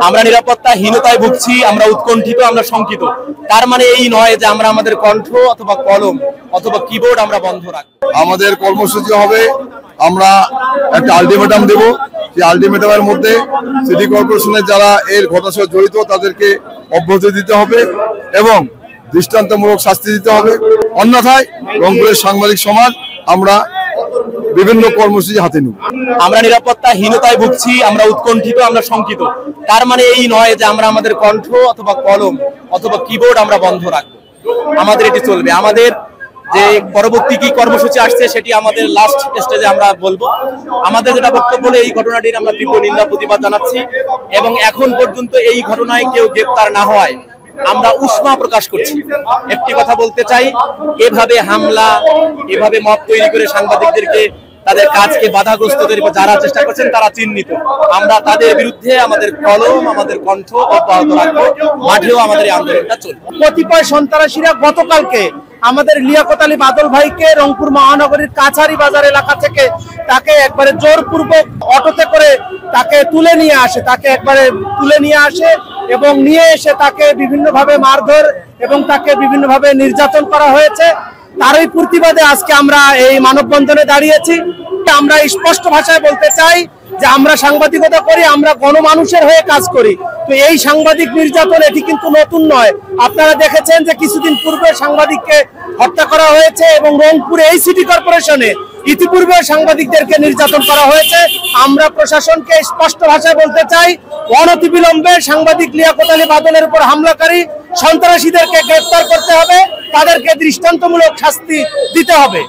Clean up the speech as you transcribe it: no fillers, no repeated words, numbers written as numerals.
আমরা নিরাপত্তাহীনতায় ভুগছি, আমরা উৎকণ্ঠিত, আমরা শঙ্কিত। তার মানে এই নয় যে আমরা আমাদের কণ্ঠ অথবা কলম অথবা কিবোর্ড আমরা বন্ধ রাখবো। আমাদের কর্মসূচি হবে, আমরা একটা আলটিমেটাম দেব। সেই আলটিমেটামের মধ্যে সিটি কর্পোরেশনের যারা এর ঘটনার সাথে জড়িত তাদেরকে অব্যাহতি দিতে হবে এবং দৃষ্টান্তমূলক শাস্তি দিতে হবে। অন্যথায় রংপুরের সাংবাদিক সমাজ আমরা বিভিন্ন কর্মসূচি হাতে নেব। আমরা নিরাপত্তাহীনতায় ভুগছি, আমরা উৎকণ্ঠিত, আমরা শঙ্কিত। তার মানে এই নয় যে আমরা আমাদের কণ্ঠ অথবা কলম অথবা কিবোর্ড আমরা বন্ধ রাখবো। আমাদের এটি চলবে। আমাদের যে পরবর্তী কি কর্মসূচি আসছে সেটি আমাদের লাস্ট স্টেজে আমরা বলবো। আমাদের যেটা বক্তব্য হলো, এই ঘটনাটির আমরা তীব্র নিন্দা প্রতিবাদ জানাচ্ছি এবং এখন পর্যন্ত এই ঘটনায় কেউ গ্রেপ্তার না হওয়ায় আমরা উষ্মা প্রকাশ করছি। একটি কথা বলতে চাই, এভাবে হামলা, এভাবে মত তৈরি করে সাংবাদিকদেরকে তাদের কাজকে বাধাগ্রস্ত করে যারা চেষ্টা করছেন তারা চিহ্নিত। আমরা তাদের বিরুদ্ধে আমাদের কলম, আমাদের কণ্ঠ অব্যাহত রাখবো। মাঠেও আমাদের এই আন্দোলনটা চলবে। কতিপয় সন্ত্রাসীরা গতকালকে আমাদের লিয়াকত আলী বাদল ভাইকে রংপুর মহানগরীর কাছারি বাজার এলাকা থেকে তাকে একবারে জোরপূর্বক অটোতে করে তাকে তুলে নিয়ে আসে এবং নিয়ে এসে তাকে বিভিন্নভাবে মারধর এবং তাকে বিভিন্নভাবে নির্যাতন করা হয়েছে। তারই প্রতিবাদে আজকে আমরা এই মানববন্ধনে দাঁড়িয়েছি। আমরা স্পষ্ট ভাষায় বলতে চাই যে আমরা সাংবাদিকতা করি, আমরা গণমানুষের হয়ে কাজ করি। তো এই সাংবাদিক নির্যাতন এটি কিন্তু নতুন নয়। আপনারা দেখেছেন যে কিছুদিন পূর্বে সাংবাদিককে হত্যা করা হয়েছে এবং রংপুরে এই সিটি কর্পোরেশনে ইতিপূর্বে সাংবাদিকদেরকে নির্যাতন করা হয়েছে। আমরা প্রশাসনকে স্পষ্ট ভাষায় বলতে চাই, অনতিবিলম্বে সাংবাদিক লিয়াকত আলী বাদলের উপর হামলাকারী সন্ত্রাসীদেরকে গ্রেফতার করতে হবে, তাদেরকে দৃষ্টান্তমূলক শাস্তি দিতে হবে।